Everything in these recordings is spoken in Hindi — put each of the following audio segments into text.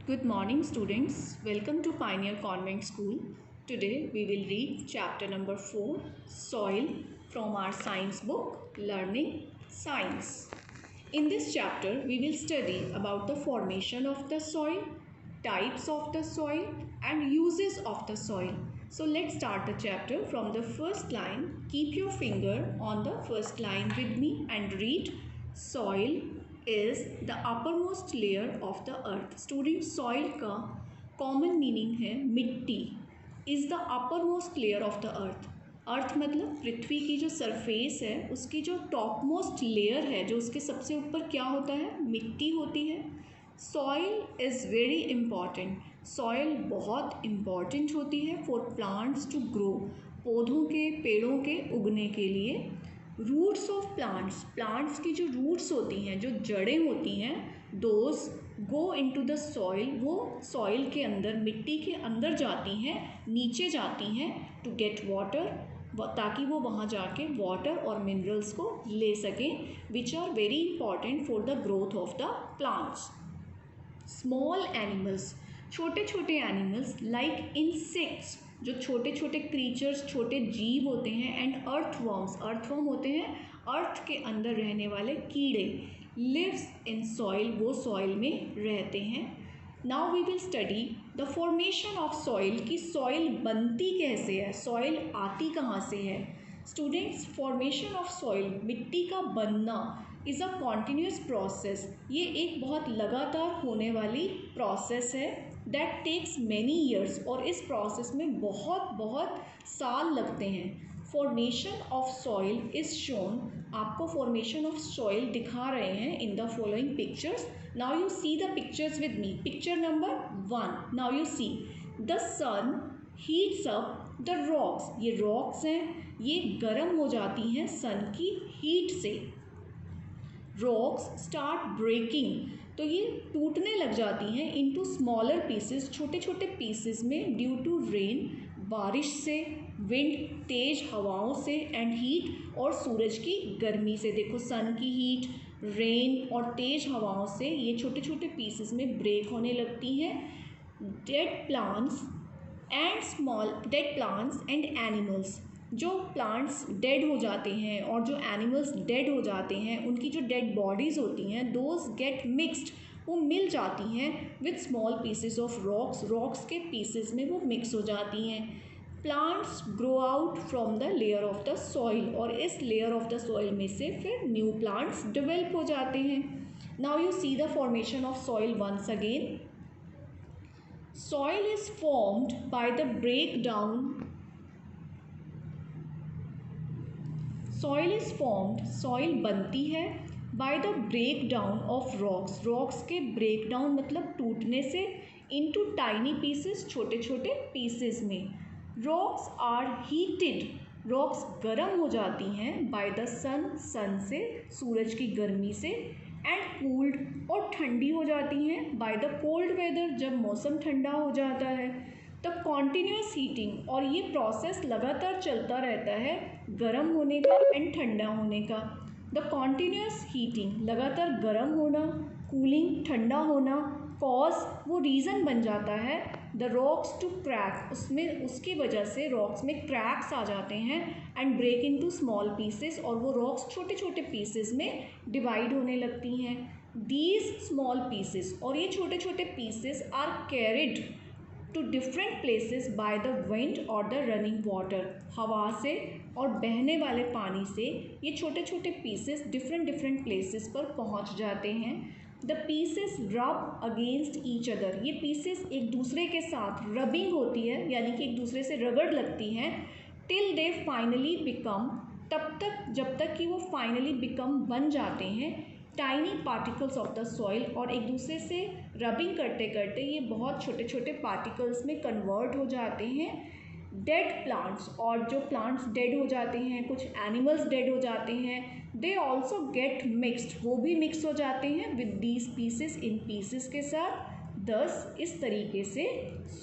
Good morning, students. Welcome to Pioneer Convent School. Today we will read chapter number 4, Soil, from our science book, Learning Science. In this chapter, we will study about the formation of the soil, types of the soil, and uses of the soil. So let's start the chapter from the first line. Keep your finger on the first line with me and read. Soil is the uppermost layer of the earth. Student, soil का कॉमन मीनिंग है मिट्टी. Is the uppermost layer of the earth. Earth मतलब पृथ्वी की जो सरफेस है उसकी जो टॉप मोस्ट लेयर है, जो उसके सबसे ऊपर क्या होता है, मिट्टी होती है. Soil is very important. Soil बहुत इम्पॉर्टेंट होती है फॉर प्लांट्स टू ग्रो, पौधों के पेड़ों के उगने के लिए. रूट्स ऑफ प्लांट्स, प्लांट्स की जो रूट्स होती हैं, जो जड़ें होती हैं, those go into the soil, वो सॉइल के अंदर, मिट्टी के अंदर जाती हैं, नीचे जाती हैं टू गेट वाटर, ताकि वो वहाँ जाके वाटर और मिनरल्स को ले सकें, which are very important for the growth of the plants. Small animals, छोटे छोटे एनिमल्स लाइक इंसेक्ट्स, जो छोटे छोटे क्रीचर्स, छोटे जीव होते हैं, एंड अर्थवर्म्स, अर्थवर्म होते हैं अर्थ के अंदर रहने वाले कीड़े, लिव्स इन सॉइल, वो सॉइल में रहते हैं. Now we will study the formation of soil, कि सॉइल बनती कैसे है, सॉइल आती कहाँ से है. स्टूडेंट्स, फॉर्मेशन ऑफ सॉइल, मिट्टी का बनना, इज़ अ कॉन्टीन्यूस प्रोसेस. ये एक बहुत लगातार होने वाली प्रोसेस है दैट टेक्स मैनी ईयर्स, और इस प्रोसेस में बहुत साल लगते हैं. Formation of soil is shown, आपको फॉर्मेशन ऑफ सॉइल दिखा रहे हैं in the following pictures. Now you see the pictures with me. Picture number 1. Now you see the sun heats up the rocks. ये रॉक्स हैं, ये गर्म हो जाती हैं सन की हीट से. रॉक्स स्टार्ट ब्रेकिंग, तो ये टूटने लग जाती हैं इनटू स्मॉलर पीसेस, छोटे छोटे पीसेस में, ड्यू टू रेन, बारिश से, विंड, तेज हवाओं से, एंड हीट, और सूरज की गर्मी से. देखो, सन की हीट, रेन और तेज हवाओं से ये छोटे छोटे पीसेस में ब्रेक होने लगती हैं. डेड प्लांट्स एंड एनिमल्स, जो प्लांट्स डेड हो जाते हैं और जो एनिमल्स डेड हो जाते हैं, उनकी जो डेड बॉडीज़ होती हैं, दोज गेट मिक्सड, वो मिल जाती हैं with small pieces of rocks, rocks के पीसेस में वो मिक्स हो जाती हैं. Plants grow out from the layer of the soil, और इस लेयर ऑफ द सॉइल में से फिर न्यू प्लांट्स डेवलप हो जाते हैं. Now you see the formation of soil once again. Soil is formed by the breakdown. Soil बनती है by the breakdown of rocks. Rocks के breakdown मतलब टूटने से, into tiny pieces, छोटे छोटे pieces में. Rocks are heated. Rocks गर्म हो जाती हैं by the sun, sun से, सूरज की गर्मी से, एंड कूल्ड, और ठंडी हो जाती हैं बाय द कोल्ड वेदर, जब मौसम ठंडा हो जाता है. द कॉन्टीन्यूस हीटिंग, और ये प्रोसेस लगातार चलता रहता है गर्म होने का एंड ठंडा होने का. द कॉन्टीन्यूस हीटिंग, लगातार गर्म होना, कूलिंग, ठंडा होना, कॉज, वो रीज़न बन जाता है द रॉक्स टू क्रैक, उसमें, उसकी वजह से रॉक्स में क्रैक्स आ जाते हैं, and break into small pieces, और वो रॉक्स छोटे छोटे पीसेस में डिवाइड होने लगती हैं. दीज स्मॉल पीसेस, और ये छोटे छोटे pieces are carried to different places by the wind और द रनिंग वाटर, हवा से और बहने वाले पानी से ये छोटे छोटे पीसेस डिफरेंट प्लेसेस पर पहुंच जाते हैं. द पीसेस रब अगेंस्ट ईच अदर, ये पीसेस एक दूसरे के साथ रबिंग होती है, यानी कि एक दूसरे से रगड़ लगती हैं. टिल दे फाइनली बिकम, तब तक जब तक कि वो फाइनली बिकम बन जाते हैं tiny particles of the soil, और एक दूसरे से रबिंग करते करते ये बहुत छोटे छोटे पार्टिकल्स में कन्वर्ट हो जाते हैं. डेड प्लांट्स, और जो प्लांट्स डेड हो जाते हैं, कुछ एनिमल्स डेड हो जाते हैं, दे ऑल्सो गेट मिक्सड, वो भी मिक्स हो जाते हैं with these pieces, in pieces के साथ. दस, इस तरीके से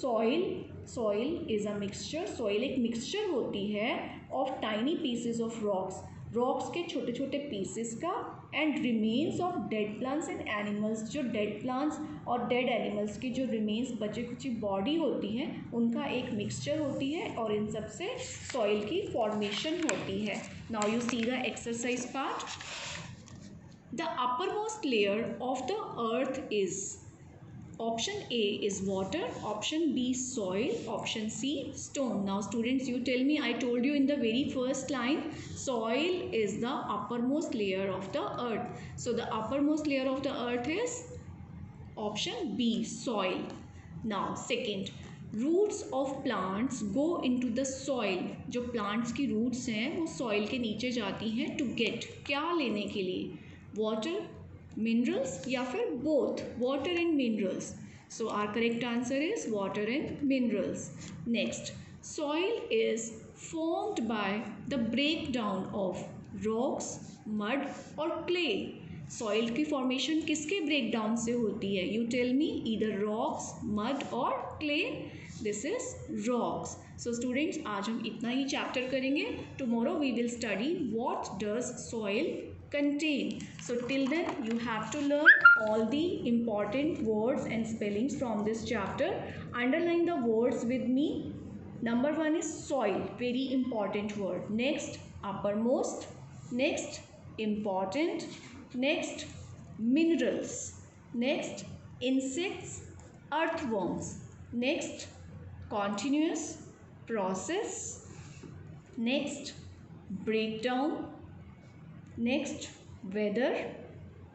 soil is a mixture, soil एक मिक्सचर होती है of tiny pieces of rocks, rocks के छोटे छोटे पीसेस का, and remains of dead plants and animals, जो डेड प्लांट्स और डेड एनिमल्स की जो रिमेन्स बची कुची बॉडी होती है उनका एक मिक्सचर होती है और इन सब से सॉइल की फॉर्मेशन होती है. Now you see the exercise part. The uppermost layer of the earth is, option A is water, option B soil, option C stone. Now students, you tell me, I told you in the very first line soil is the uppermost layer of the earth. So the uppermost layer of the earth is option B soil. Now second, roots of plants go into the soil, जो प्लांट्स की रूट्स हैं वो सॉइल के नीचे जाती हैं टू गेट, क्या लेने के लिए, वाटर, मिनरल्स या फिर both water and minerals. So our correct answer is water and minerals. Next, soil is formed by the breakdown of rocks, mud और clay. सॉइल की फॉर्मेशन किसके ब्रेकडाउन से होती है? You tell me, either rocks, mud और clay. This is rocks. So students, आज हम इतना ही चैप्टर करेंगे. Tomorrow we will study what does soil contain. So till then you have to learn all the important words and spellings from this chapter. Underline the words with me. Number 1 is soil, very important word. Next, uppermost. Next, important. Next, minerals. Next, insects, earthworms. Next, continuous process. Next, breakdown. Next, weather.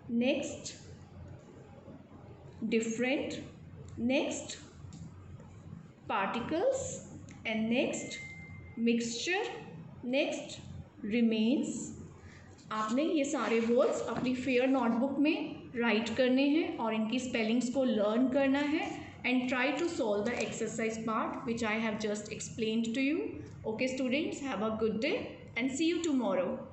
Next, different. Next, particles. And next, mixture. Next, remains. आपने ये सारे वर्ड्स अपनी फेयर नोटबुक में राइट करने हैं और इनकी स्पेलिंग्स को लर्न करना है. And try to solve the exercise part which I have just explained to you. Okay students, have a good day and see you tomorrow.